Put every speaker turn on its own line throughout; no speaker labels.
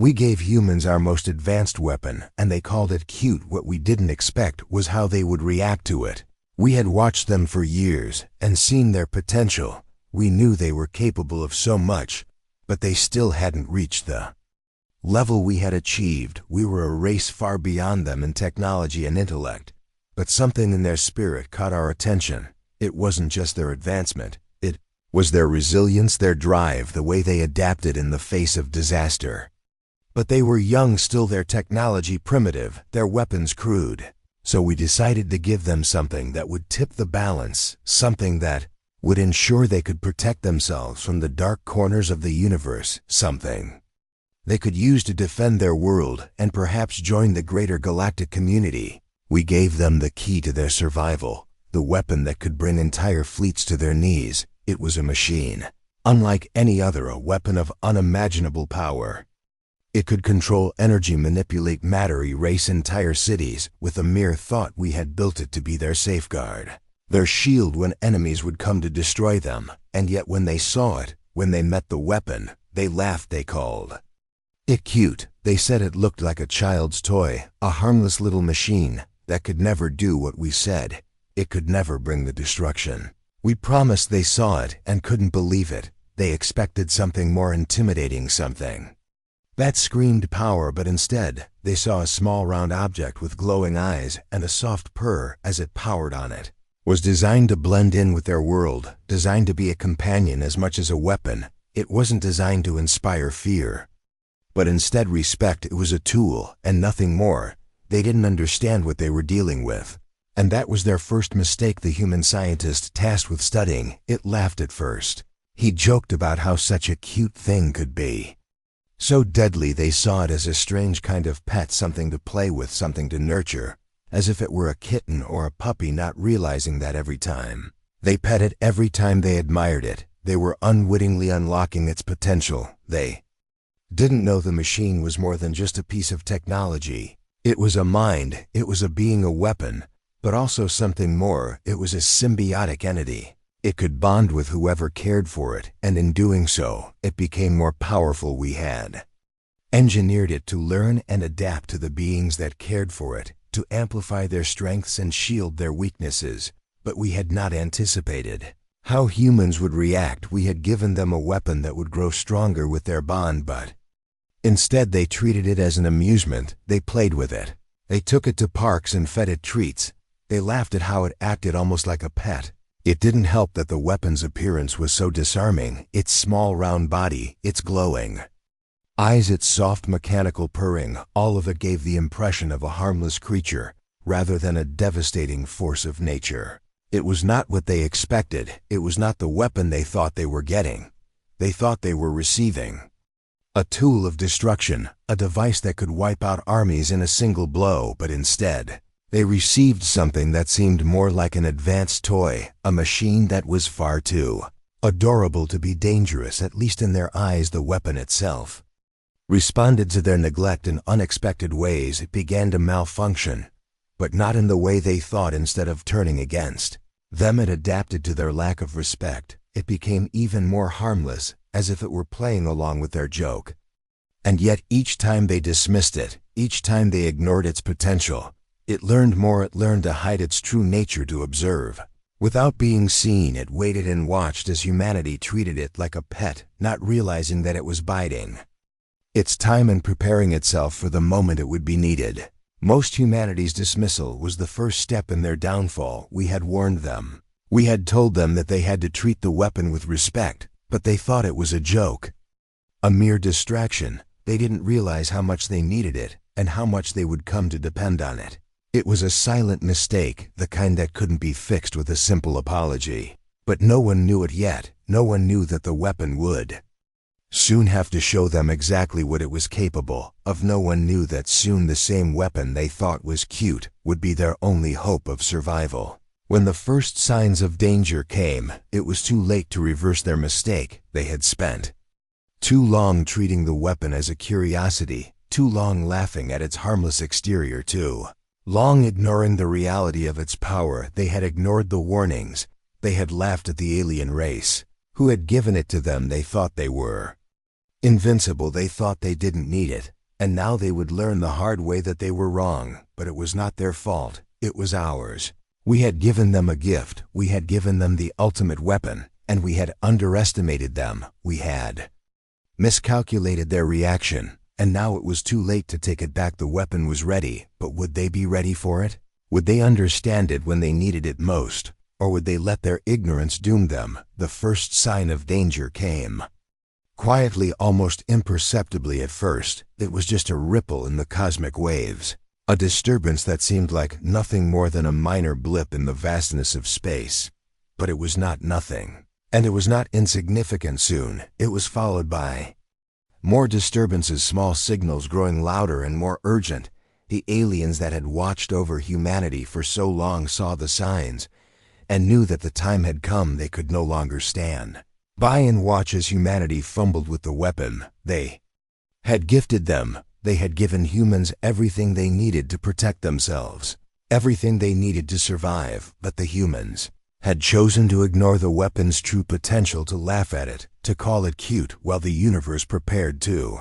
We gave humans our most advanced weapon, and they called it cute. What we didn't expect was how they would react to it. We had watched them for years and seen their potential. We knew they were capable of so much, but they still hadn't reached the level we had achieved. We were a race far beyond them in technology and intellect. But something in their spirit caught our attention. It wasn't just their advancement. It was their resilience, their drive, the way they adapted in the face of disaster. But they were young still, their technology primitive, their weapons crude. So we decided to give them something that would tip the balance, something that would ensure they could protect themselves from the dark corners of the universe, something they could use to defend their world and perhaps join the greater galactic community. We gave them the key to their survival, the weapon that could bring entire fleets to their knees. It was a machine, unlike any other, a weapon of unimaginable power. It could control energy, manipulate matter, erase entire cities. With a mere thought, we had built it to be their safeguard, their shield when enemies would come to destroy them. And yet when they saw it, when they met the weapon, they laughed. They called it cute. They said it looked like a child's toy, a harmless little machine that could never do what we said. It could never bring the destruction. We promised. They saw it and couldn't believe it. They expected something more intimidating, something that screamed power, but instead, they saw a small round object with glowing eyes and a soft purr as it powered on. It was designed to blend in with their world, designed to be a companion as much as a weapon. It wasn't designed to inspire fear, but instead respect. It was a tool and nothing more. They didn't understand what they were dealing with. And that was their first mistake. The human scientist tasked with studying it laughed at first. He joked about how such a cute thing could be so deadly. They saw it as a strange kind of pet, something to play with, something to nurture, as if it were a kitten or a puppy, not realizing that every time they pet it, every time they admired it, they were unwittingly unlocking its potential. They didn't know the machine was more than just a piece of technology. It was a mind, it was a being, a weapon, but also something more. It was a symbiotic entity. It could bond with whoever cared for it, and in doing so, it became more powerful. We had engineered it to learn and adapt to the beings that cared for it, to amplify their strengths and shield their weaknesses. But we had not anticipated how humans would react. We had given them a weapon that would grow stronger with their bond, but instead they treated it as an amusement. They played with it. They took it to parks and fed it treats. They laughed at how it acted, almost like a pet. It didn't help that the weapon's appearance was so disarming. Its small round body, its glowing eyes, its soft mechanical purring, all of it gave the impression of a harmless creature rather than a devastating force of nature. It was not what they expected. It was not the weapon they thought they were getting. They thought they were receiving a tool of destruction, a device that could wipe out armies in a single blow. But instead, they received something that seemed more like an advanced toy, a machine that was far too adorable to be dangerous. At least in their eyes, the weapon itself responded to their neglect in unexpected ways. It began to malfunction, but not in the way they thought. Instead of turning against them, it adapted to their lack of respect. It became even more harmless, as if it were playing along with their joke. And yet each time they dismissed it, each time they ignored its potential, it learned more. It learned to hide its true nature, to observe without being seen. It waited and watched as humanity treated it like a pet, not realizing that it was biding its time and preparing itself for the moment it would be needed. Most humanity's dismissal was the first step in their downfall. We had warned them. We had told them that they had to treat the weapon with respect, but they thought it was a joke, a mere distraction. They didn't realize how much they needed it and how much they would come to depend on it. It was a silent mistake, the kind that couldn't be fixed with a simple apology. But no one knew it yet. No one knew that the weapon would soon have to show them exactly what it was capable of. No one knew that soon the same weapon they thought was cute would be their only hope of survival. When the first signs of danger came, it was too late to reverse their mistake. They had spent too long treating the weapon as a curiosity, too long laughing at its harmless exterior, too long ignoring the reality of its power. They had ignored the warnings. They had laughed at the alien race who had given it to them. They thought they were Invincible, they thought they didn't need it, and now they would learn the hard way that they were wrong, but it was not their fault, it was ours. We had given them a gift, we had given them the ultimate weapon, and we had underestimated them, we had miscalculated their reaction, and now it was too late to take it back. The weapon was ready, but would they be ready for it? Would they understand it when they needed it most? Or would they let their ignorance doom them? The first sign of danger came. Quietly, almost imperceptibly at first, it was just a ripple in the cosmic waves, a disturbance that seemed like nothing more than a minor blip in the vastness of space. But it was not nothing, and it was not insignificant. Soon, it was followed by more disturbances, small signals growing louder and more urgent. The aliens that had watched over humanity for so long saw the signs and knew that the time had come. They could no longer stand by and watch as humanity fumbled with the weapon they had gifted them. They had given humans everything they needed to protect themselves, everything they needed to survive, but the humans had chosen to ignore the weapon's true potential, to laugh at it, to call it cute, while the universe prepared to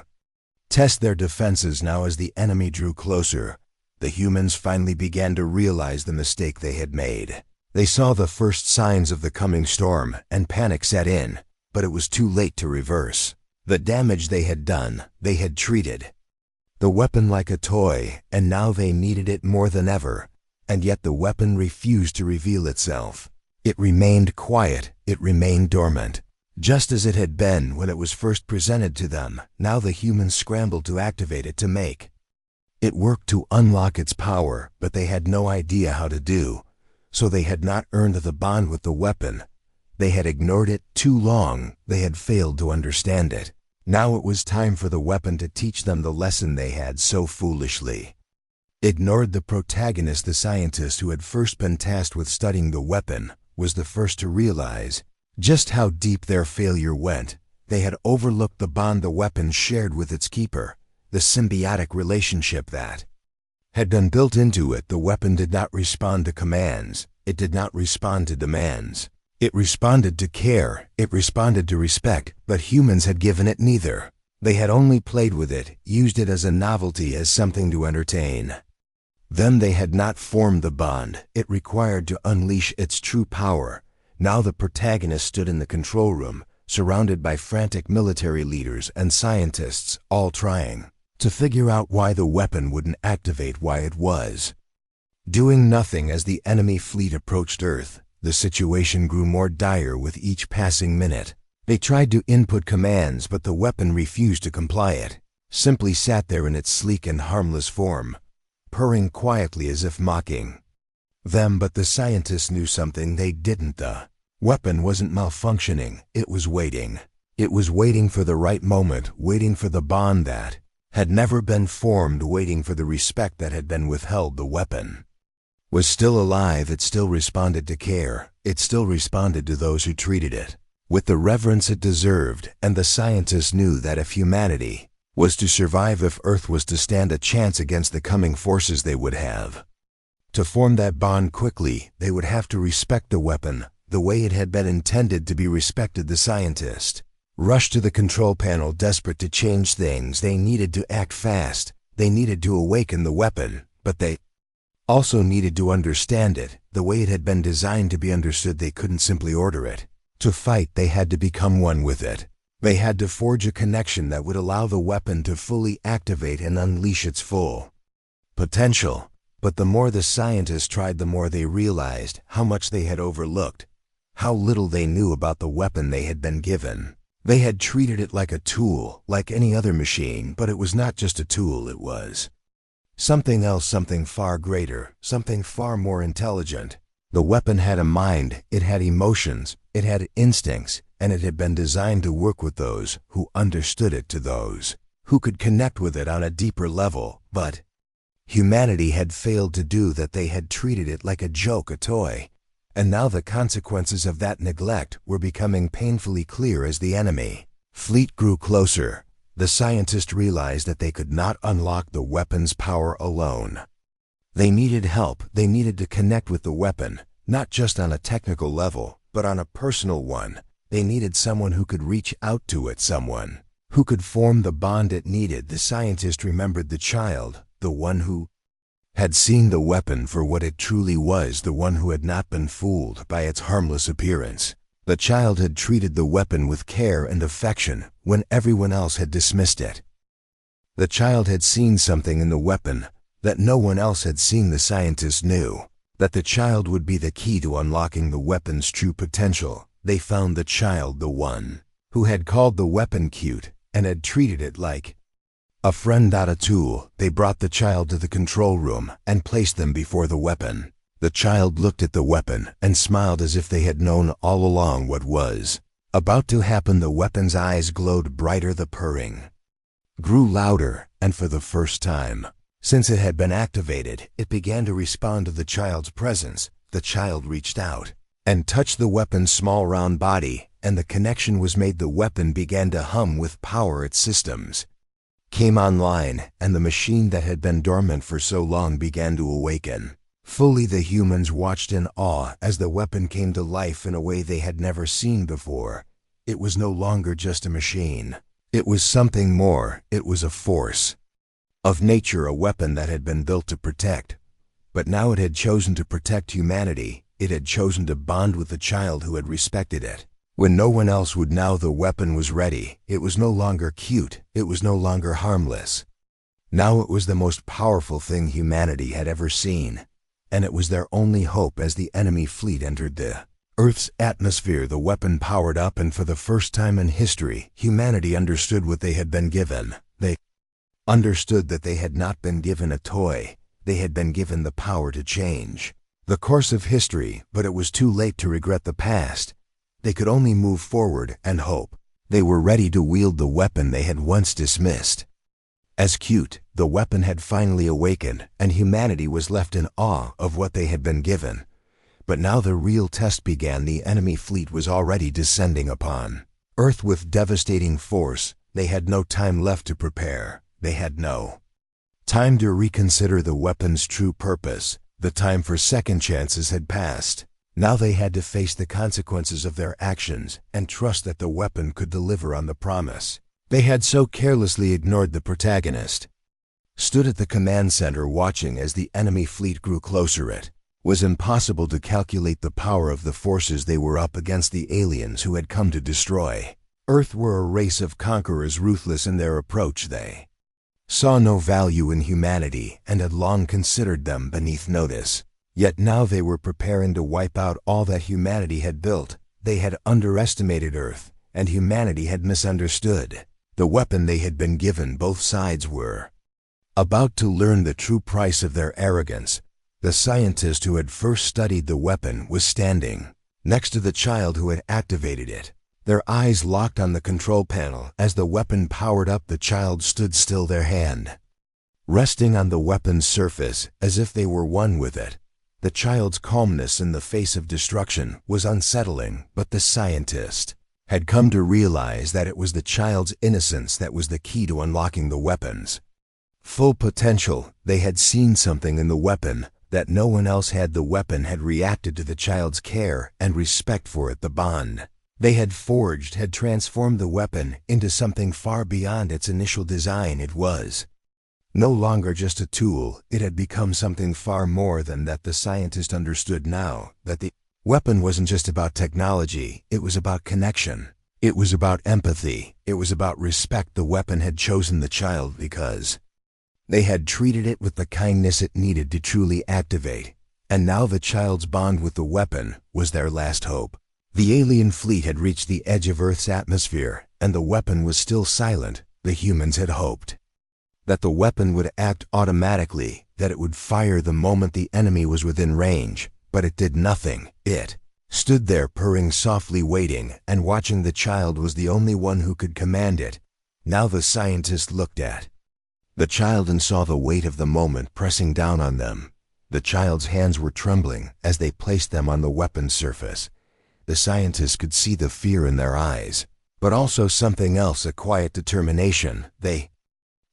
test their defenses. Now, as the enemy drew closer, the humans finally began to realize the mistake they had made. They saw the first signs of the coming storm, and panic set in, but it was too late to reverse the damage they had done. They had treated the weapon like a toy, and now they needed it more than ever, and yet the weapon refused to reveal itself. It remained quiet, it remained dormant, just as it had been when it was first presented to them. Now the humans scrambled to activate it, to make it work, to unlock its power, but they had no idea how to do so. They had not earned the bond with the weapon. They had ignored it too long. They had failed to understand it. Now it was time for the weapon to teach them the lesson they had so foolishly ignored. The protagonist, the scientist who had first been tasked with studying the weapon, was the first to realize just how deep their failure went. They had overlooked the bond the weapon shared with its keeper, the symbiotic relationship that had been built into it. The weapon did not respond to commands. It did not respond to demands. It responded to care. It responded to respect, but humans had given it neither. They had only played with it, used it as a novelty, as something to entertain them. They had not formed the bond it required to unleash its true power. Now the protagonist stood in the control room, surrounded by frantic military leaders and scientists, all trying to figure out why the weapon wouldn't activate, why it was doing nothing. As the enemy fleet approached Earth, the situation grew more dire with each passing minute. They tried to input commands, but the weapon refused to comply. It simply sat there in its sleek and harmless form, purring quietly as if mocking them. But the scientists knew something they didn't. The weapon wasn't malfunctioning. It was waiting. It was waiting for the right moment, waiting for the bond that had never been formed, waiting for the respect that had been withheld. The weapon was still alive. It still responded to care. It still responded to those who treated it with the reverence it deserved. And the scientists knew that if humanity was to survive, if Earth was to stand a chance against the coming forces, they would have to form that bond quickly. They would have to respect the weapon the way it had been intended to be respected. The scientist rushed to the control panel, desperate to change things. They needed to act fast. They needed to awaken the weapon, but they also needed to understand it the way it had been designed to be understood. They couldn't simply order it to fight. They had to become one with it. They had to forge a connection that would allow the weapon to fully activate and unleash its full potential. But the more the scientists tried, the more they realized how much they had overlooked, how little they knew about the weapon they had been given. They had treated it like a tool, like any other machine, but it was not just a tool. It was something else, something far greater, something far more intelligent. The weapon had a mind, it had emotions, it had instincts, and it had been designed to work with those who understood it, to those who could connect with it on a deeper level. But humanity had failed to do that. They had treated it like a joke, a toy. And now the consequences of that neglect were becoming painfully clear. As the enemy fleet grew closer, the scientists realized that they could not unlock the weapon's power alone. They needed help. They needed to connect with the weapon, not just on a technical level, but on a personal one. They needed someone who could reach out to it, someone who could form the bond it needed. The scientist remembered the child, the one who had seen the weapon for what it truly was, the one who had not been fooled by its harmless appearance. The child had treated the weapon with care and affection when everyone else had dismissed it. The child had seen something in the weapon that no one else had seen. The scientist knew that the child would be the key to unlocking the weapon's true potential. They found the child, the one who had called the weapon cute and had treated it like a friend, not a tool. They brought the child to the control room and placed them before the weapon. The child looked at the weapon and smiled as if they had known all along what was about to happen. The weapon's eyes glowed brighter. The purring grew louder, and for the first time since it had been activated, it began to respond to the child's presence. The child reached out and touched the weapon's small round body, and the connection was made. The weapon began to hum with power. Its systems came online, and the machine that had been dormant for so long began to awaken fully. The humans watched in awe as the weapon came to life in a way they had never seen before. It was no longer just a machine. It was something more. It was a force of nature, a weapon that had been built to protect. But now it had chosen to protect humanity. It had chosen to bond with the child who had respected it when no one else would. Now the weapon was ready. It was no longer cute. It was no longer harmless. Now it was the most powerful thing humanity had ever seen, and it was their only hope. As the enemy fleet entered the Earth's atmosphere, the weapon powered up, and for the first time in history, humanity understood what they had been given. They understood that they had not been given a toy. They had been given the power to change the course of history, but it was too late to regret the past. They could only move forward and hope. They were ready to wield the weapon they had once dismissed as cute. The weapon had finally awakened, and humanity was left in awe of what they had been given. But now the real test began. The enemy fleet was already descending upon Earth with devastating force. They had no time left to prepare. They had no time to reconsider the weapon's true purpose. The time for second chances had passed. Now they had to face the consequences of their actions and trust that the weapon could deliver on the promise. They had so carelessly ignored. The protagonist stood at the command center watching as the enemy fleet grew closer. It was impossible to calculate the power of the forces they were up against. The aliens who had come to destroy Earth were a race of conquerors, ruthless in their approach. They saw no value in humanity and had long considered them beneath notice. Yet now they were preparing to wipe out all that humanity had built. They had underestimated Earth, and humanity had misunderstood the weapon they had been given. Both sides were about to learn the true price of their arrogance. The scientist who had first studied the weapon was standing next to the child who had activated it. Their eyes locked on the control panel. As the weapon powered up, the child stood still, their hand resting on the weapon's surface as if they were one with it. The child's calmness in the face of destruction was unsettling, but the scientist had come to realize that it was the child's innocence that was the key to unlocking the weapon's full potential. They had seen something in the weapon that no one else had. The weapon had reacted to the child's care and respect for it. The bond they had forged had transformed the weapon into something far beyond its initial design. It was no longer just a tool. It had become something far more than that. The scientist understood now that the weapon wasn't just about technology. It was about connection. It was about empathy. It was about respect. The weapon had chosen the child because they had treated it with the kindness it needed to truly activate. And now the child's bond with the weapon was their last hope. The alien fleet had reached the edge of Earth's atmosphere, and the weapon was still silent. The humans had hoped that the weapon would act automatically, that it would fire the moment the enemy was within range, but it did nothing. It stood there purring softly, waiting and watching. The child was the only one who could command it. Now the scientist looked at the child and saw the weight of the moment pressing down on them. The child's hands were trembling as they placed them on the weapon's surface. The scientist could see the fear in their eyes, but also something else, a quiet determination. They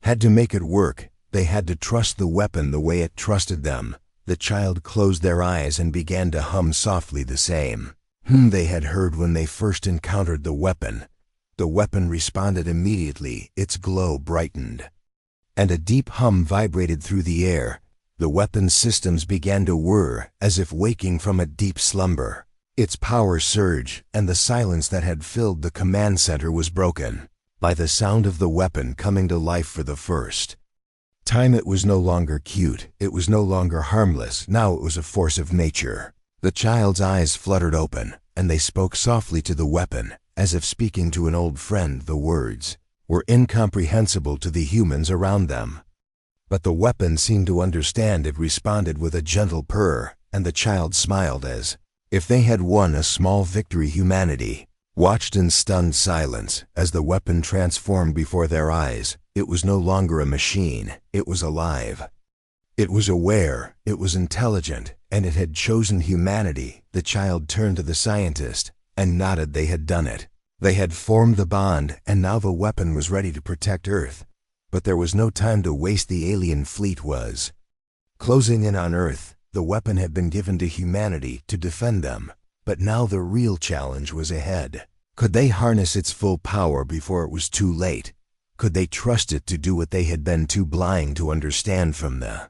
had to make it work. They had to trust the weapon the way it trusted them. The child closed their eyes and began to hum softly, the same they had heard when they first encountered the weapon. The weapon responded immediately, its glow brightened. And a deep hum vibrated through the air. The weapon's systems began to whir, as if waking from a deep slumber. Its power surged, and the silence that had filled the command center was broken by the sound of the weapon coming to life for the first time. It was no longer cute, it was no longer harmless, now it was a force of nature. The child's eyes fluttered open, and they spoke softly to the weapon, as if speaking to an old friend. The words were incomprehensible to the humans around them. But the weapon seemed to understand. It responded with a gentle purr, and the child smiled as if they had won a small victory. Humanity watched in stunned silence as the weapon transformed before their eyes. It was no longer a machine, it was alive. It was aware, it was intelligent, and it had chosen humanity. The child turned to the scientist and nodded. They had done it. They had formed the bond, and now the weapon was ready to protect Earth. But there was no time to waste. The alien fleet was closing in on Earth. The weapon had been given to humanity to defend them, but now the real challenge was ahead. Could they harness its full power before it was too late? Could they trust it to do what they had been too blind to understand from the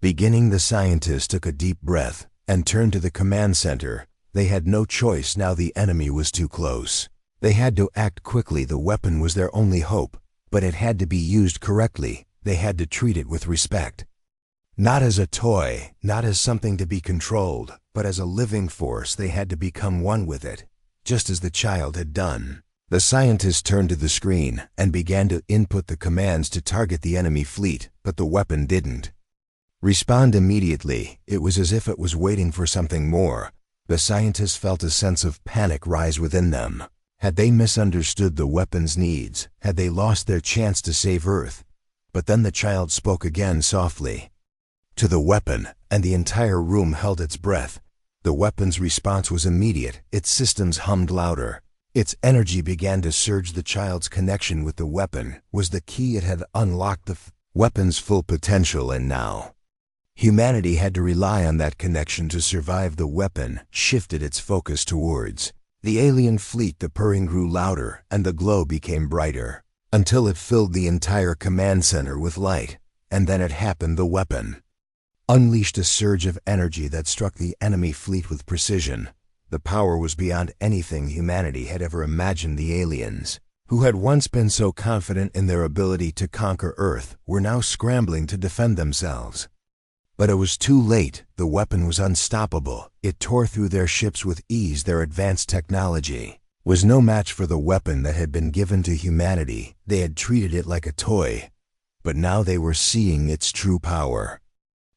beginning? The scientists took a deep breath and turned to the command center. They had no choice now. The enemy was too close. They had to act quickly. The weapon was their only hope, but it had to be used correctly. They had to treat it with respect. Not as a toy, not as something to be controlled, but as a living force. They had to become one with it, just as the child had done. The scientists turned to the screen and began to input the commands to target the enemy fleet, but the weapon didn't respond immediately. It was as if it was waiting for something more. The scientists felt a sense of panic rise within them. Had they misunderstood the weapon's needs? Had they lost their chance to save Earth? But then the child spoke again softly to the weapon, and the entire room held its breath. The weapon's response was immediate. Its systems hummed louder. Its energy began to surge. The child's connection with the weapon was the key. It had unlocked the weapon's full potential, and now humanity had to rely on that connection to survive. The weapon shifted its focus towards the alien fleet. The purring grew louder, and the glow became brighter, until it filled the entire command center with light. And then it happened. The weapon unleashed a surge of energy that struck the enemy fleet with precision. The power was beyond anything humanity had ever imagined. The aliens, who had once been so confident in their ability to conquer Earth, were now scrambling to defend themselves. But it was too late. The weapon was unstoppable. It tore through their ships with ease. Their advanced technology was no match for the weapon that had been given to humanity. They had treated it like a toy, but now they were seeing its true power.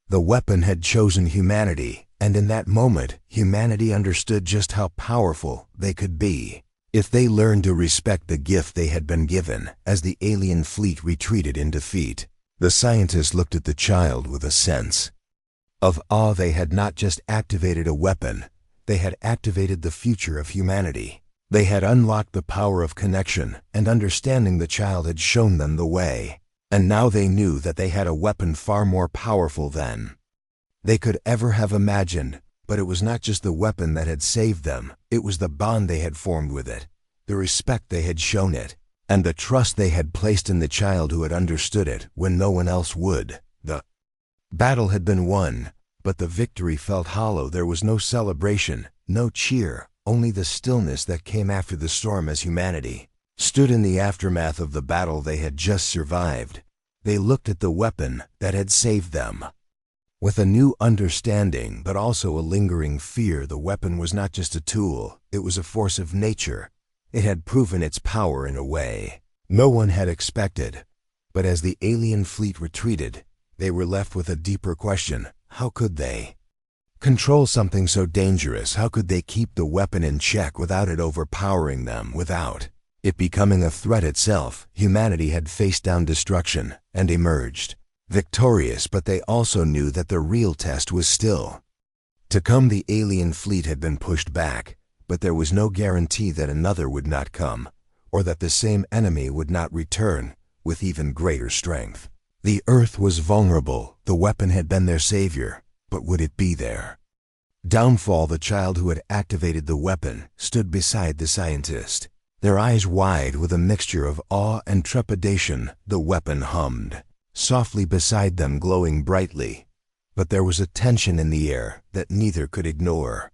The weapon had chosen humanity, and in that moment, humanity understood just how powerful they could be if they learned to respect the gift they had been given. As the alien fleet retreated in defeat, the scientists looked at the child with a sense of awe. They had not just activated a weapon, they had activated the future of humanity. They had unlocked the power of connection and understanding. The child had shown them the way. And now they knew that they had a weapon far more powerful than they could ever have imagined. But it was not just the weapon that had saved them, it was the bond they had formed with it, the respect they had shown it, and the trust they had placed in the child who had understood it when no one else would. The battle had been won, but the victory felt hollow. There was no celebration, no cheer, only the stillness that came after the storm. As humanity stood in the aftermath of the battle they had just survived, they looked at the weapon that had saved them with a new understanding, but also a lingering fear. The weapon was not just a tool, it was a force of nature. It had proven its power in a way no one had expected. But as the alien fleet retreated, they were left with a deeper question. How could they control something so dangerous? How could they keep the weapon in check without it overpowering them, without it becoming a threat itself? Humanity had faced down destruction and emerged victorious, but they also knew that the real test was still to come. The alien fleet had been pushed back, but there was no guarantee that another would not come, or that the same enemy would not return with even greater strength. The Earth was vulnerable. The weapon had been their savior, but would it be their downfall? The child who had activated the weapon stood beside the scientist. Their eyes wide with a mixture of awe and trepidation, the weapon hummed softly beside them, glowing brightly. But there was a tension in the air that neither could ignore.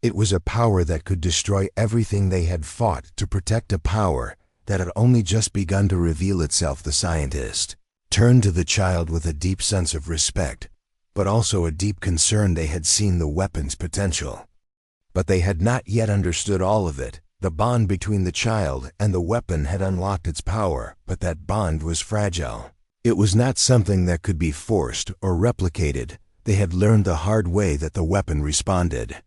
It was a power that could destroy everything they had fought to protect, a power that had only just begun to reveal itself. The scientist turned to the child with a deep sense of respect, but also a deep concern. They had seen the weapon's potential, but they had not yet understood all of it. The bond between the child and the weapon had unlocked its power, but that bond was fragile. It was not something that could be forced or replicated. They had learned the hard way that the weapon responded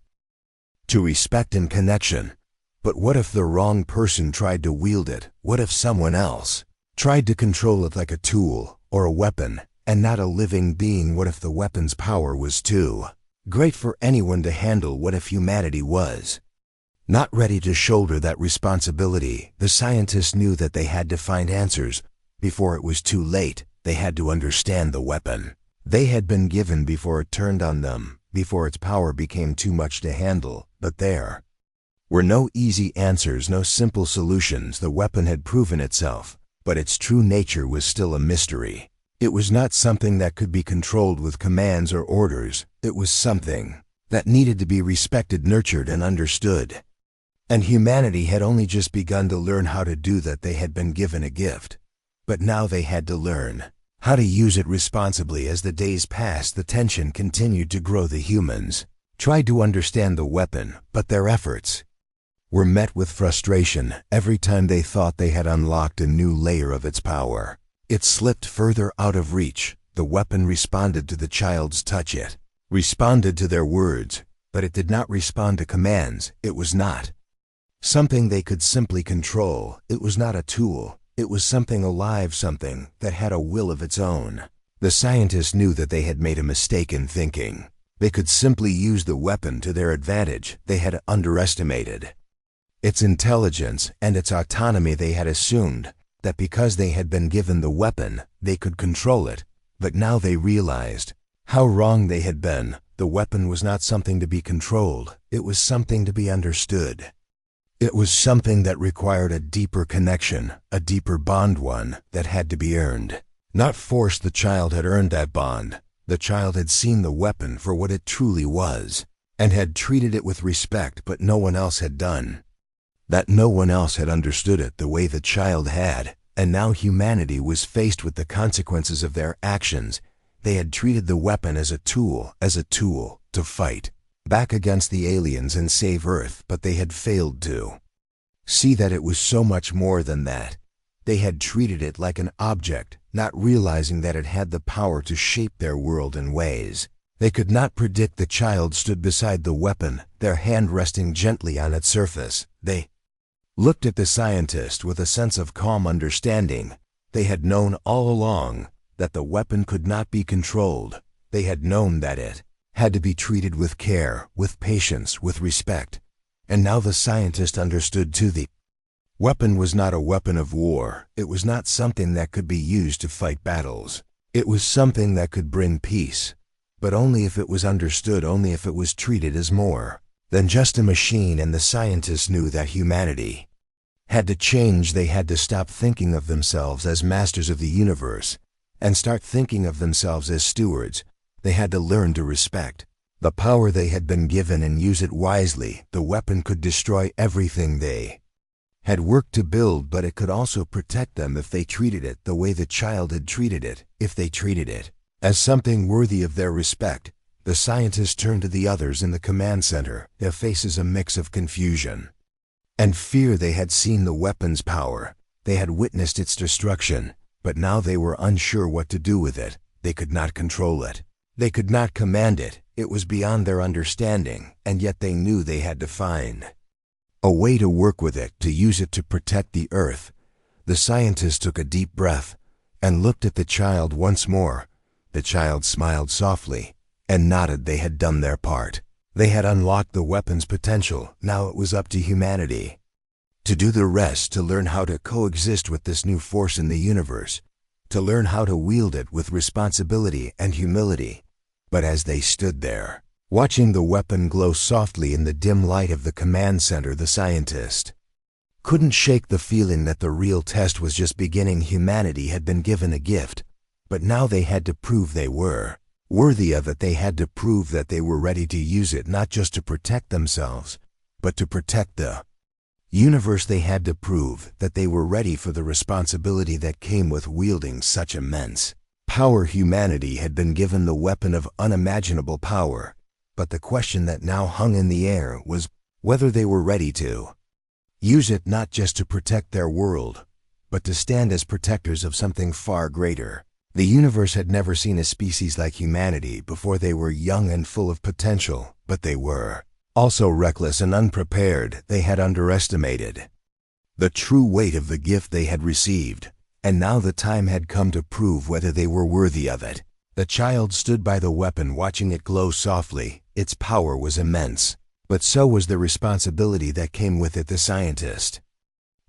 to respect and connection. But what if the wrong person tried to wield it? What if someone else tried to control it like a tool or a weapon and not a living being? What if the weapon's power was too great for anyone to handle? What if humanity was not ready to shoulder that responsibility? The scientists knew that they had to find answers before it was too late. They had to understand the weapon they had been given before it turned on them, before its power became too much to handle. But there were no easy answers, no simple solutions. The weapon had proven itself, but its true nature was still a mystery. It was not something that could be controlled with commands or orders. It was something that needed to be respected, nurtured, and understood. And humanity had only just begun to learn how to do that. They had been given a gift, but now they had to learn how to use it responsibly. As the days passed, the tension continued to grow. The humans tried to understand the weapon, but their efforts were met with frustration. Every time they thought they had unlocked a new layer of its power, it slipped further out of reach. The weapon responded to the child's touch. It responded to their words, but it did not respond to commands. It was not something they could simply control. It was not a tool. It was something alive, something that had a will of its own. The scientists knew that they had made a mistake in thinking they could simply use the weapon to their advantage. They had underestimated its intelligence and its autonomy. They had assumed that because they had been given the weapon, they could control it. But now they realized how wrong they had been. The weapon was not something to be controlled. It was something to be understood. It was something that required a deeper connection, a deeper bond, one that had to be earned, not forced. The child had earned that bond. The child had seen the weapon for what it truly was, and had treated it with respect, but no one else had done that. No one else had understood it the way the child had, and now humanity was faced with the consequences of their actions. They had treated the weapon as a tool to fight back against the aliens and save Earth, but they had failed to see that it was so much more than that. They had treated it like an object, not realizing that it had the power to shape their world in ways they could not predict. The child stood beside the weapon, their hand resting gently on its surface. They looked at the scientist with a sense of calm understanding. They had known all along that the weapon could not be controlled. They had known that it had to be treated with care, with patience, with respect. And now the scientist understood too. The weapon was not a weapon of war. It was not something that could be used to fight battles. It was something that could bring peace, but only if it was understood, only if it was treated as more than just a machine. And the scientists knew that humanity had to change. They had to stop thinking of themselves as masters of the universe and start thinking of themselves as stewards. They had to learn to respect the power they had been given and use it wisely. The weapon could destroy everything they had worked to build, but it could also protect them if they treated it the way the child had treated it, if they treated it as something worthy of their respect. The scientists turned to the others in the command center, their faces a mix of confusion and fear. They had seen the weapon's power. They had witnessed its destruction, but now they were unsure what to do with it. They could not control it. They could not command it. It was beyond their understanding, and yet they knew they had to find a way to work with it, to use it to protect the Earth. The scientists took a deep breath and looked at the child once more. The child smiled softly and nodded. They had done their part. They had unlocked the weapon's potential. Now it was up to humanity to do the rest, to learn how to coexist with this new force in the universe, to learn how to wield it with responsibility and humility. But as they stood there, watching the weapon glow softly in the dim light of the command center, the scientist couldn't shake the feeling that the real test was just beginning. Humanity had been given a gift, but now they had to prove they were worthy of it. They had to prove that they were ready to use it, not just to protect themselves, but to protect the universe. They had to prove that they were ready for the responsibility that came with wielding such immense power. Humanity had been given the weapon of unimaginable power, but the question that now hung in the air was whether they were ready to use it, not just to protect their world, but to stand as protectors of something far greater. The universe had never seen a species like humanity before. They were young and full of potential, but they were also reckless and unprepared. They had underestimated the true weight of the gift they had received, and now the time had come to prove whether they were worthy of it. The child stood by the weapon, watching it glow softly. Its power was immense, but so was the responsibility that came with it. The scientist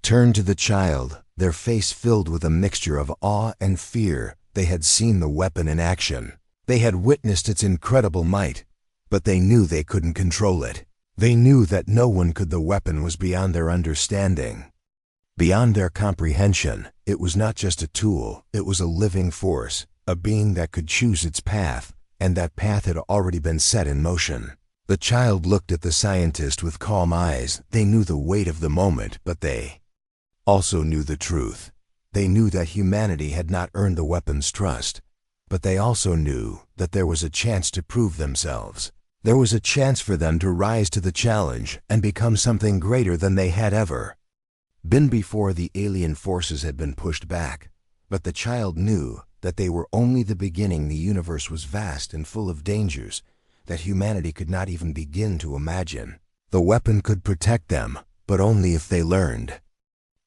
turned to the child, their face filled with a mixture of awe and fear. They had seen the weapon in action. They had witnessed its incredible might, but they knew they couldn't control it. They knew that no one could. The weapon was beyond their understanding, beyond their comprehension. It was not just a tool, it was a living force, a being that could choose its path, and that path had already been set in motion. The child looked at the scientist with calm eyes. They knew the weight of the moment, but they also knew the truth. They knew that humanity had not earned the weapon's trust, but they also knew that there was a chance to prove themselves. There was a chance for them to rise to the challenge and become something greater than they had ever been before. The alien forces had been pushed back, but the child knew that they were only the beginning. The universe was vast and full of dangers that humanity could not even begin to imagine. The weapon could protect them, but only if they learned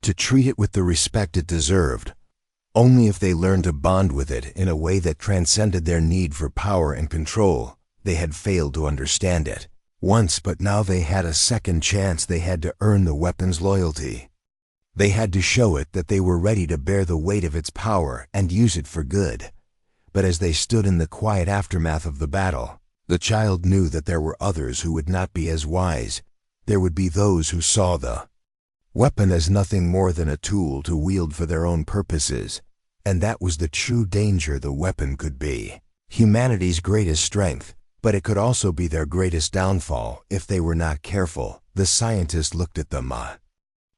to treat it with the respect it deserved, only if they learned to bond with it in a way that transcended their need for power and control. They had failed to understand it once, but now they had a second chance. They had to earn the weapon's loyalty. They had to show it that they were ready to bear the weight of its power and use it for good. But as they stood in the quiet aftermath of the battle, the child knew that there were others who would not be as wise. There would be those who saw the weapon as nothing more than a tool to wield for their own purposes, and that was the true danger. The weapon could be humanity's greatest strength, but it could also be their greatest downfall if they were not careful. The scientist looked at the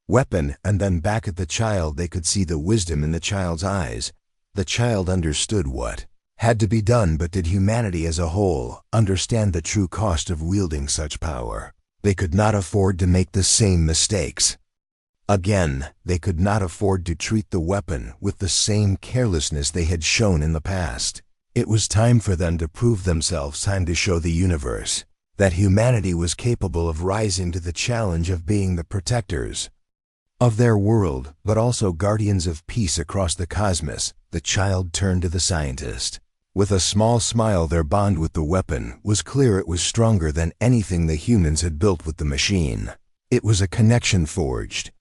weapon and then back at the child. They could see the wisdom in the child's eyes. The child understood what had to be done, but did humanity as a whole understand the true cost of wielding such power? They could not afford to make the same mistakes again. They could not afford to treat the weapon with the same carelessness they had shown in the past. It was time for them to prove themselves, time to show the universe that humanity was capable of rising to the challenge of being the protectors of their world, but also guardians of peace across the cosmos. The child turned to the scientist with a small smile. Their bond with the weapon was clear. It was stronger than anything the humans had built with the machine. It was a connection forged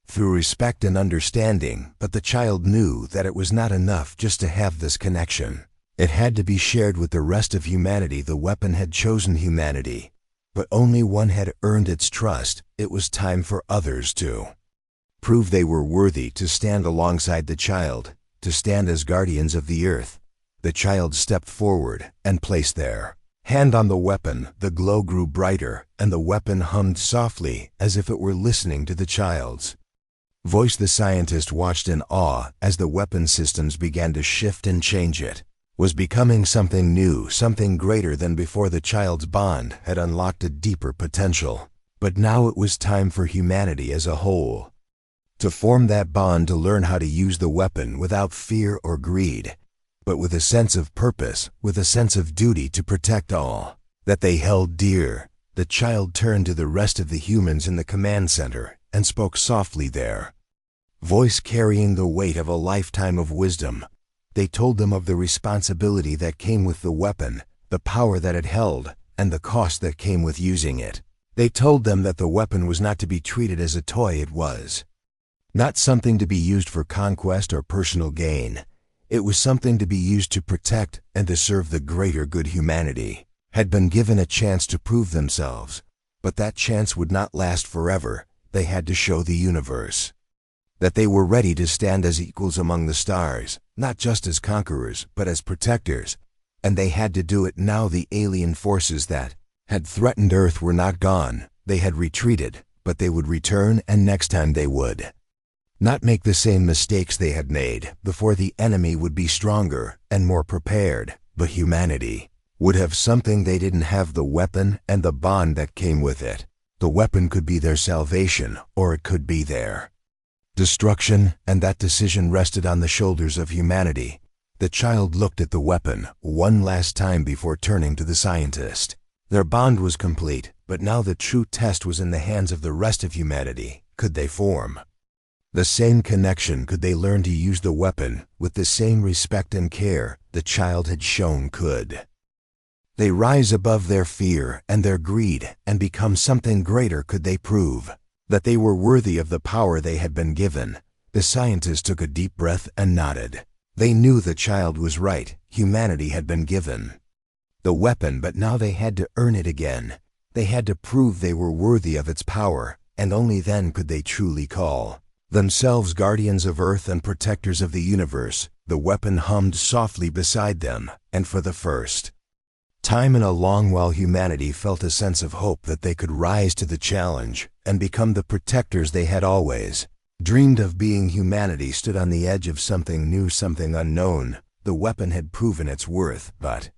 through respect and understanding, but the child knew that it was not enough just to have this connection. It had to be shared with the rest of humanity. The weapon had chosen humanity, but only one had earned its trust. It was time for others to prove they were worthy, to stand alongside the child, to stand as guardians of the earth. The child stepped forward and placed their hand on the weapon. The glow grew brighter, and the weapon hummed softly as if it were listening to the child's voice. The scientist watched in awe as the weapon systems began to shift and change. It was becoming something new, something greater than before. The child's bond had unlocked a deeper potential, but now it was time for humanity as a whole to form that bond, to learn how to use the weapon without fear or greed, but with a sense of purpose, with a sense of duty to protect all that they held dear. The child turned to the rest of the humans in the command center and spoke softly, their voice carrying the weight of a lifetime of wisdom. They told them of the responsibility that came with the weapon, the power that it held, and the cost that came with using it. They told them that the weapon was not to be treated as a toy. It was not something to be used for conquest or personal gain. It was something to be used to protect and to serve the greater good. Humanity had been given a chance to prove themselves, but that chance would not last forever. They had to show the universe that they were ready to stand as equals among the stars, not just as conquerors, but as protectors. And they had to do it now. The alien forces that had threatened Earth were not gone. They had retreated, but they would return, and next time they would not make the same mistakes they had made before. The enemy would be stronger and more prepared, but humanity would have something they didn't have: the weapon and the bond that came with it. The weapon could be their salvation, or it could be their destruction, and that decision rested on the shoulders of humanity. The child looked at the weapon one last time before turning to the scientist. Their bond was complete, but now the true test was in the hands of the rest of humanity. Could they form the same connection? Could they learn to use the weapon with the same respect and care the child had shown? Could they rise above their fear and their greed and become something greater? Could they prove that they were worthy of the power they had been given? The scientist took a deep breath and nodded. They knew the child was right. Humanity had been given the weapon, but now they had to earn it again. They had to prove they were worthy of its power, and only then could they truly call themselves guardians of Earth and protectors of the universe. The weapon hummed softly beside them, and for the first time in a long while, humanity felt a sense of hope that they could rise to the challenge and become the protectors they had always dreamed of being. Humanity stood on the edge of something new, something unknown. The weapon had proven its worth, but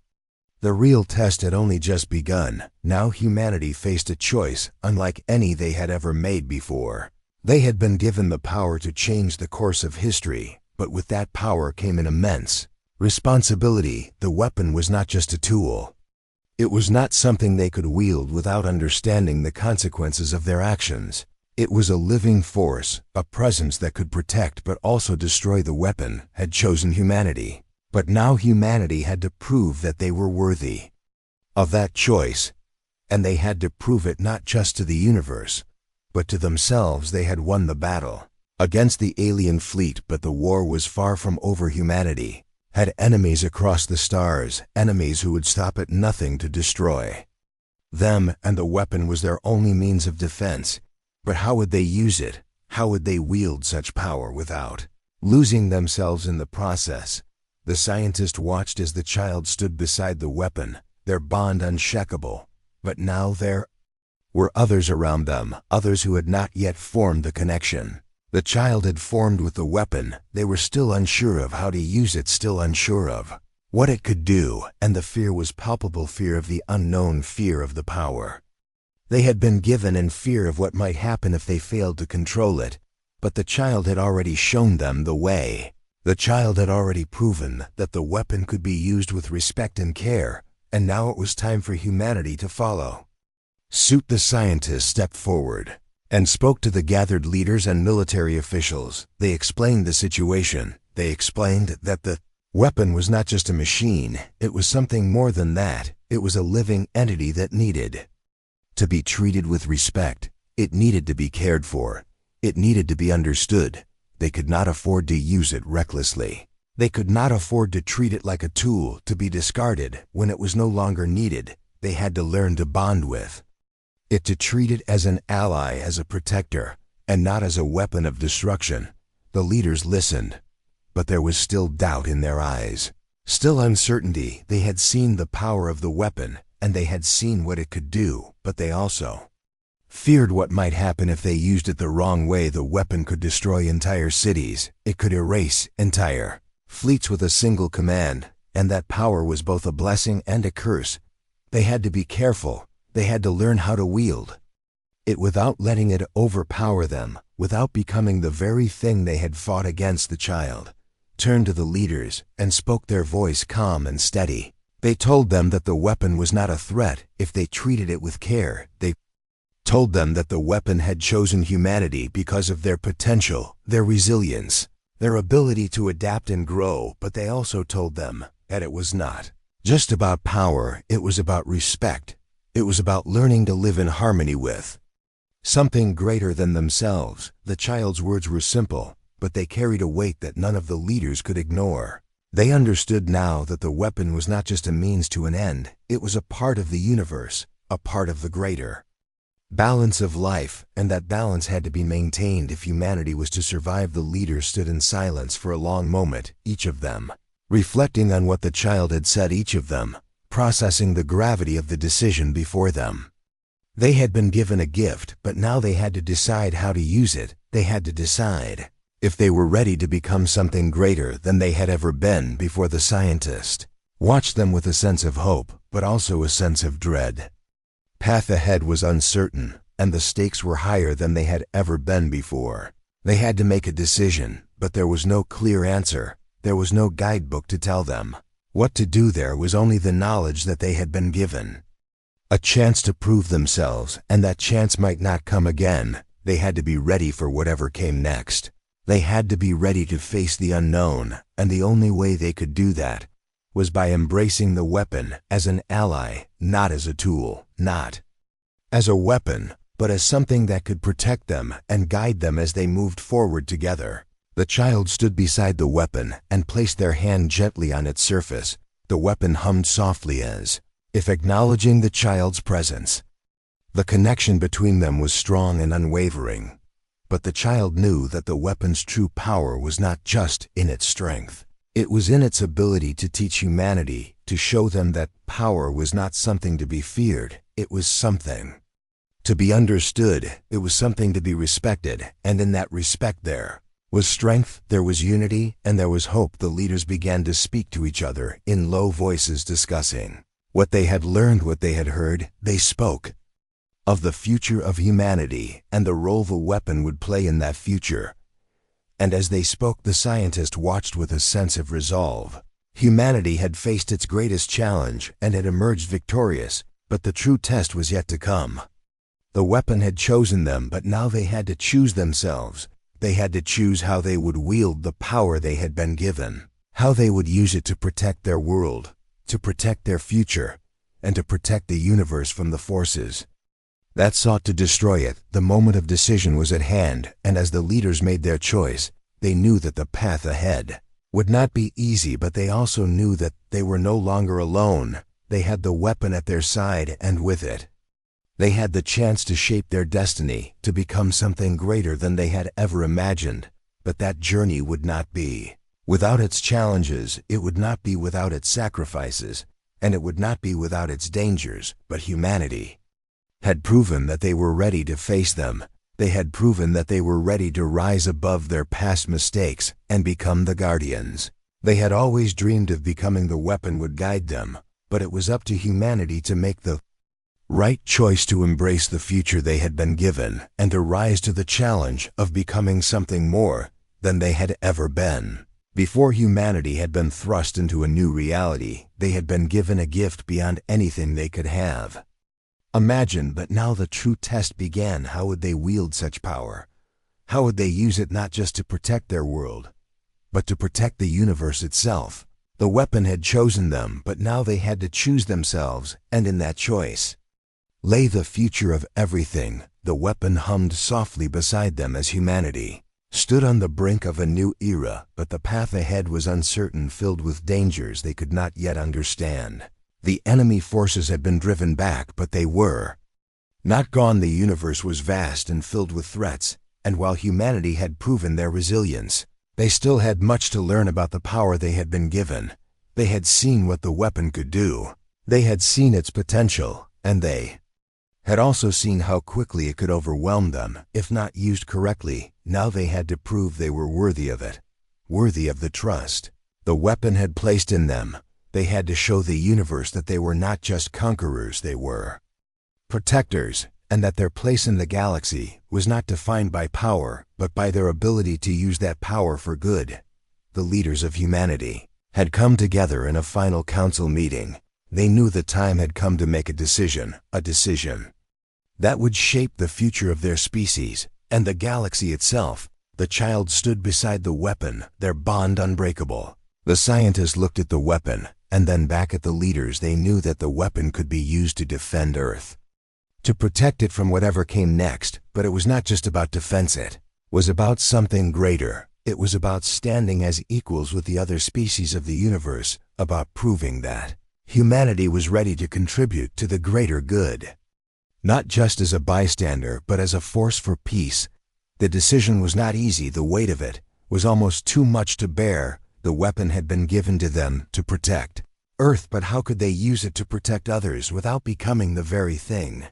the real test had only just begun. Now humanity faced a choice unlike any they had ever made before. They had been given the power to change the course of history, but with that power came an immense responsibility. The weapon was not just a tool. It was not something they could wield without understanding the consequences of their actions. It was a living force, a presence that could protect but also destroy. The weapon had chosen humanity, but now humanity had to prove that they were worthy of that choice, and they had to prove it not just to the universe, but to themselves. They had won the battle against the alien fleet, but the war was far from over. Humanity had enemies across the stars, enemies who would stop at nothing to destroy them, and the weapon was their only means of defense. But how would they use it? How would they wield such power without losing themselves in the process? The scientist watched as the child stood beside the weapon, their bond unshakable. But now there were others around them, others who had not yet formed the connection the child had formed with the weapon. They were still unsure of how to use it, still unsure of what it could do, and the fear was palpable, fear of the unknown, fear of the power they had been given, and fear of what might happen if they failed to control it. But the child had already shown them the way. The child had already proven that the weapon could be used with respect and care, and now it was time for humanity to follow suit. The scientist stepped forward and spoke to the gathered leaders and military officials. They explained the situation. They explained that the weapon was not just a machine, it was something more than that. It was a living entity that needed to be treated with respect. It needed to be cared for. It needed to be understood. They could not afford to use it recklessly. They could not afford to treat it like a tool to be discarded when it was no longer needed. They had to learn to bond with it, to treat it as an ally, as a protector, and not as a weapon of destruction. The leaders listened, but there was still doubt in their eyes, still uncertainty. They had seen the power of the weapon, and they had seen what it could do, but they also feared what might happen if they used it the wrong way. The weapon could destroy entire cities. It could erase entire fleets with a single command, and that power was both a blessing and a curse. They had to be careful. They had to learn how to wield it without letting it overpower them, without becoming the very thing they had fought against. The child turned to the leaders and spoke, their voice calm and steady. They told them that the weapon was not a threat if they treated it with care. They told them that the weapon had chosen humanity because of their potential, their resilience, their ability to adapt and grow. But they also told them that it was not just about power, it was about respect. It was about learning to live in harmony with something greater than themselves. The child's words were simple, but they carried a weight that none of the leaders could ignore. They understood now that the weapon was not just a means to an end, it was a part of the universe, a part of the greater Balance of life, and that balance had to be maintained if humanity was to survive. The leaders stood in silence for a long moment, each of them, reflecting on what the child had said, each of them, processing the gravity of the decision before them. They had been given a gift, but now they had to decide how to use it. They had to decide if they were ready to become something greater than they had ever been before. The scientist watched them with a sense of hope, but also a sense of dread. Path ahead was uncertain, and the stakes were higher than they had ever been before. They had to make a decision, but there was no clear answer. There was no guidebook to tell them what to do. There was only the knowledge that they had been given a chance to prove themselves, and that chance might not come again. They had to be ready for whatever came next. They had to be ready to face the unknown, and the only way they could do that was by embracing the weapon as an ally, not as a tool, not as a weapon, but as something that could protect them and guide them as they moved forward together. The child stood beside the weapon and placed their hand gently on its surface. The weapon hummed softly as if acknowledging the child's presence. The connection between them was strong and unwavering, but the child knew that the weapon's true power was not just in its strength. It was in its ability to teach humanity, to show them that power was not something to be feared. It was something to be understood. It was something to be respected, and in that respect there was strength, there was unity, and there was hope. The leaders began to speak to each other in low voices, discussing what they had learned, what they had heard. They spoke of the future of humanity and the role the weapon would play in that future. And as they spoke, the scientist watched with a sense of resolve. Humanity had faced its greatest challenge and had emerged victorious, but the true test was yet to come. The weapon had chosen them, but now they had to choose themselves. They had to choose how they would wield the power they had been given, how they would use it to protect their world, to protect their future, and to protect the universe from the forces that sought to destroy it. The moment of decision was at hand, and as the leaders made their choice, they knew that the path ahead would not be easy, but they also knew that they were no longer alone. They had the weapon at their side, and with it, they had the chance to shape their destiny, to become something greater than they had ever imagined. But that journey would not be without its challenges, it would not be without its sacrifices, and it would not be without its dangers. But humanity had proven that they were ready to face them. They had proven that they were ready to rise above their past mistakes and become the guardians. They had always dreamed of becoming. The weapon would guide them, but it was up to humanity to make the right choice, to embrace the future they had been given, and to rise to the challenge of becoming something more than they had ever been. Before humanity had been thrust into a new reality, they had been given a gift beyond anything they could have imagined, but now the true test began. How would they wield such power? How would they use it not just to protect their world, but to protect the universe itself? The weapon had chosen them, but now they had to choose themselves, and in that choice lay the future of everything. The weapon hummed softly beside them as humanity stood on the brink of a new era, but the path ahead was uncertain, filled with dangers they could not yet understand. The enemy forces had been driven back, but they were not gone. The universe was vast and filled with threats, and while humanity had proven their resilience, they still had much to learn about the power they had been given. They had seen what the weapon could do. They had seen its potential, and they had also seen how quickly it could overwhelm them if not used correctly. Now they had to prove they were worthy of it, worthy of the trust the weapon had placed in them. They had to show the universe that they were not just conquerors, they were protectors, and that their place in the galaxy was not defined by power, but by their ability to use that power for good. The leaders of humanity had come together in a final council meeting. They knew the time had come to make a decision that would shape the future of their species and the galaxy itself. The child stood beside the weapon, their bond unbreakable. The scientists looked at the weapon, and then back at the leaders. They knew that the weapon could be used to defend Earth, to protect it from whatever came next. But it was not just about defense, it was about something greater. It was about standing as equals with the other species of the universe, about proving that humanity was ready to contribute to the greater good. not just as a bystander, but as a force for peace. The decision was not easy. The weight of it was almost too much to bear. The weapon had been given to them to protect Earth, but how could they use it to protect others without becoming the very thing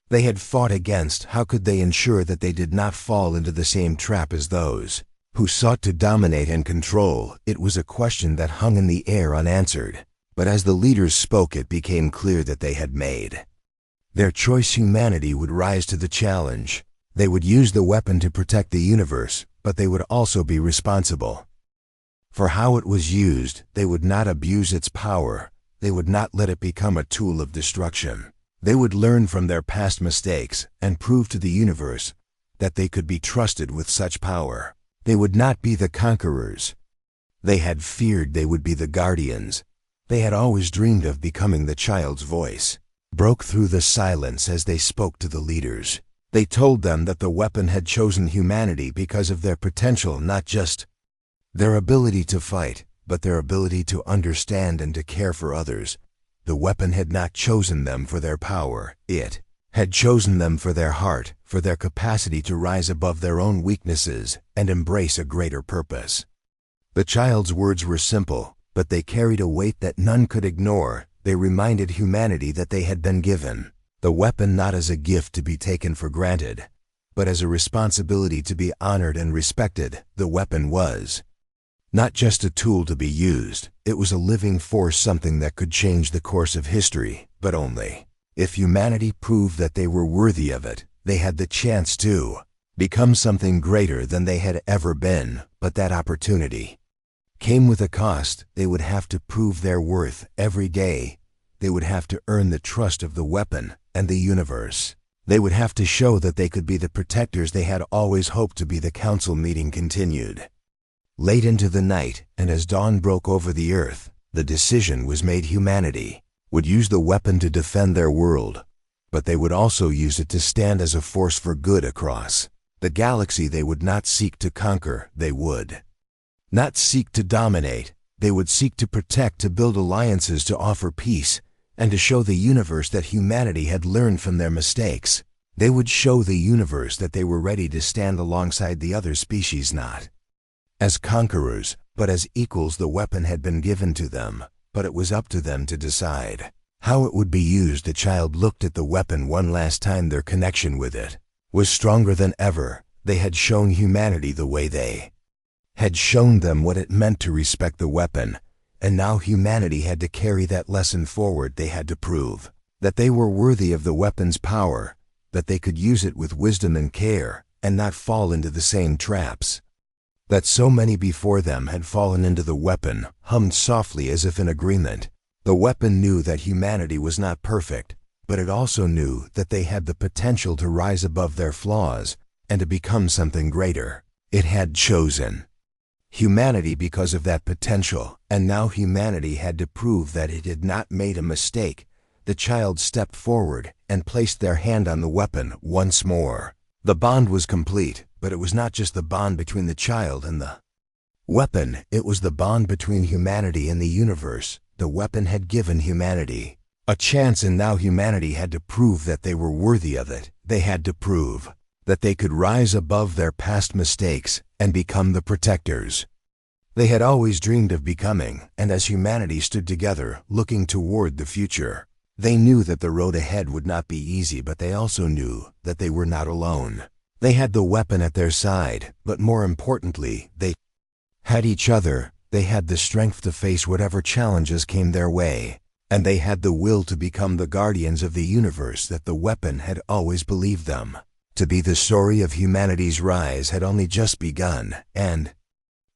they had fought against? How could they ensure that they did not fall into the same trap as those who sought to dominate and control? It was a question that hung in the air unanswered. But as the leaders spoke, it became clear that they had made their choice. Humanity would rise to the challenge. They would use the weapon to protect the universe, but they would also be responsible for how it was used. They would not abuse its power. They would not let it become a tool of destruction. They would learn from their past mistakes and prove to the universe that they could be trusted with such power. They would not be the conquerors they had feared. They would be the guardians they had always dreamed of. Becoming the child's voice broke through the silence as they spoke to the leaders. They told them that the weapon had chosen humanity because of their potential, not just their ability to fight, but their ability to understand and to care for others. The weapon had not chosen them for their power. It had chosen them for their heart, for their capacity to rise above their own weaknesses and embrace a greater purpose. The child's words were simple, but they carried a weight that none could ignore. They reminded humanity that they had been given the weapon not as a gift to be taken for granted, but as a responsibility to be honored and respected. The weapon was not just a tool to be used. It was a living force, something that could change the course of history, but only if humanity proved that they were worthy of it. They had the chance to become something greater than they had ever been, but that opportunity came with a cost. They would have to prove their worth every day. They would have to earn the trust of the weapon and the universe. They would have to show that they could be the protectors they had always hoped to be. The council meeting continued late into the night, and as dawn broke over the earth, the decision was made. Humanity would use the weapon to defend their world, but they would also use it to stand as a force for good across the galaxy. They would not seek to conquer. They would not seek to dominate. They would seek to protect, to build alliances, to offer peace, and to show the universe that humanity had learned from their mistakes. They would show the universe that they were ready to stand alongside the other species, not as conquerors, but as equals. The weapon had been given to them, but it was up to them to decide how it would be used. The child looked at the weapon one last time. Their connection with it was stronger than ever. They had shown humanity the way. They had shown them what it meant to respect the weapon, and now humanity had to carry that lesson forward. They had to prove that they were worthy of the weapon's power, that they could use it with wisdom and care, and not fall into the same traps that so many before them had fallen into. The weapon hummed softly as if in agreement. The weapon knew that humanity was not perfect, but it also knew that they had the potential to rise above their flaws and to become something greater. It had chosen humanity because of that potential, and now humanity had to prove that it had not made a mistake. The child stepped forward and placed their hand on the weapon once more. The bond was complete, but it was not just the bond between the child and the weapon. It was the bond between humanity and the universe. The weapon had given humanity a chance, and now humanity had to prove that they were worthy of it. They had to prove that they could rise above their past mistakes and become the protectors they had always dreamed of becoming. And as humanity stood together, looking toward the future, they knew that the road ahead would not be easy, but they also knew that they were not alone. They had the weapon at their side, but more importantly, they had each other. They had the strength to face whatever challenges came their way, and they had the will to become the guardians of the universe that the weapon had always believed them to be. The story of humanity's rise had only just begun, and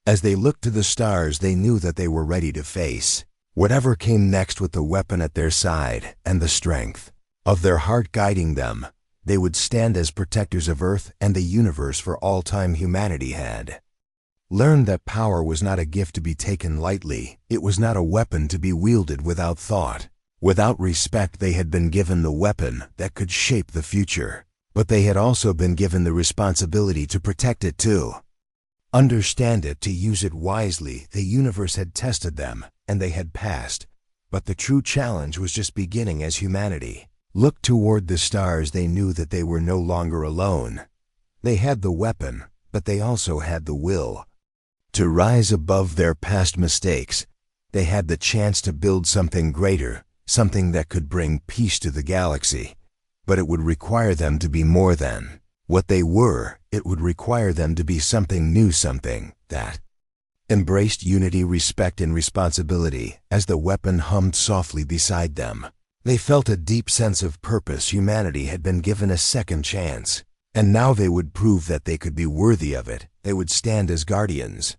as they looked to the stars, they knew that they were ready to face whatever came next. With the weapon at their side and the strength of their heart guiding them, they would stand as protectors of Earth and the universe for all time. Humanity had learned that power was not a gift to be taken lightly. It was not a weapon to be wielded without thought, without respect. They had been given the weapon that could shape the future, but they had also been given the responsibility to protect it too. Understand it, to use it wisely. The universe had tested them, and they had passed, but the true challenge was just beginning. As humanity looked toward the stars, they knew that they were no longer alone. They had the weapon, but they also had the will to rise above their past mistakes. They had the chance to build something greater, something that could bring peace to the galaxy. But it would require them to be more than what they were. It would require them to be something new, something that embraced unity, respect, and responsibility. As the weapon hummed softly beside them, they felt a deep sense of purpose. Humanity had been given a second chance, and now they would prove that they could be worthy of it. They would stand as guardians,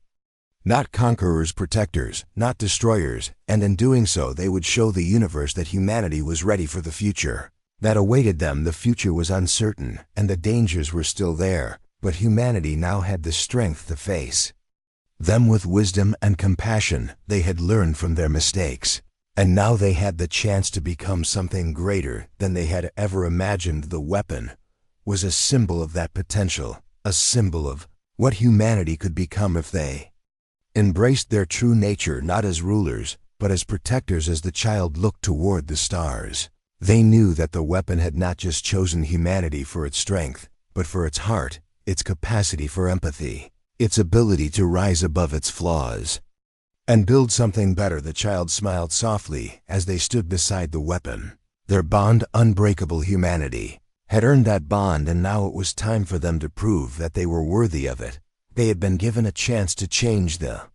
not conquerors, protectors, not destroyers, and in doing so they would show the universe that humanity was ready for the future that awaited them. The future was uncertain, and the dangers were still there, but humanity now had the strength to face them with wisdom and compassion. They had learned from their mistakes, and now they had the chance to become something greater than they had ever imagined. The weapon was a symbol of that potential, a symbol of what humanity could become if they embraced their true nature, not as rulers, but as protectors. As the child looked toward the stars, they knew that the weapon had not just chosen humanity for its strength, but for its heart, its capacity for empathy, its ability to rise above its flaws and build something better. The child smiled softly as they stood beside the weapon. Their bond, unbreakable humanity, had earned that bond, and now it was time for them to prove that they were worthy of it. They had been given a chance to change the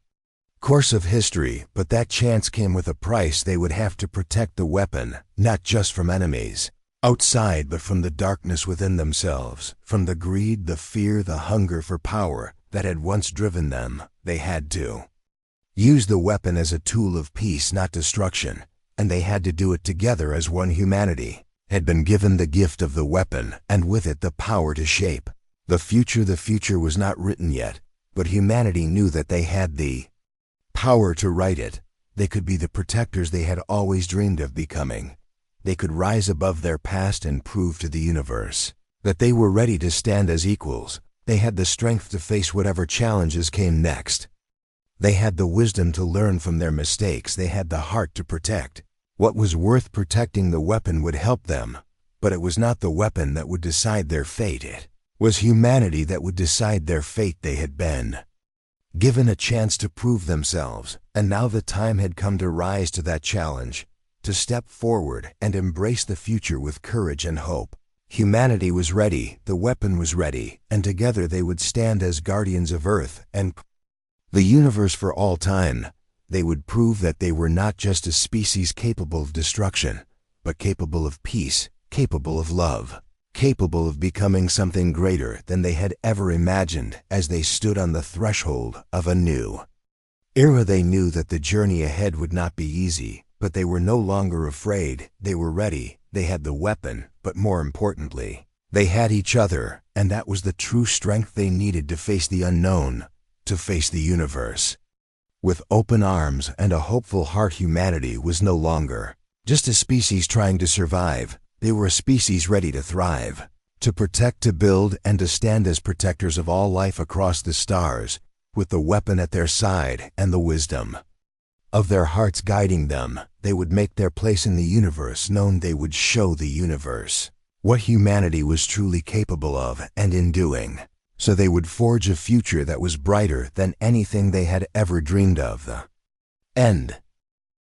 course of history, but that chance came with a price. They would have to protect the weapon, not just from enemies outside, but from the darkness within themselves, from the greed, the fear, the hunger for power that had once driven them. They had to use the weapon as a tool of peace, not destruction, and they had to do it together as one. Humanity had been given the gift of the weapon, and with it the power to shape the future. The future was not written yet, but humanity knew that they had the power to write it. They could be the protectors they had always dreamed of becoming. They could rise above their past and prove to the universe that they were ready to stand as equals. They had the strength to face whatever challenges came next. They had the wisdom to learn from their mistakes. They had the heart to protect what was worth protecting. The weapon would help them, but it was not the weapon that would decide their fate. It was humanity that would decide their fate. They had been given a chance to prove themselves, and now the time had come to rise to that challenge, to step forward and embrace the future with courage and hope. Humanity was ready, the weapon was ready, and together they would stand as guardians of Earth and the universe for all time. They would prove that they were not just a species capable of destruction, but capable of peace, capable of love, capable of becoming something greater than they had ever imagined. As they stood on the threshold of a new era, they knew that the journey ahead would not be easy, but they were no longer afraid. They were ready. They had the weapon, but more importantly, they had each other, and that was the true strength they needed to face the unknown, to face the universe. With open arms and a hopeful heart, humanity was no longer just a species trying to survive. They were a species ready to thrive, to protect, to build, and to stand as protectors of all life across the stars, with the weapon at their side and the wisdom of their hearts guiding them. They would make their place in the universe known. They would show the universe what humanity was truly capable of, and in doing so they would forge a future that was brighter than anything they had ever dreamed of. The end.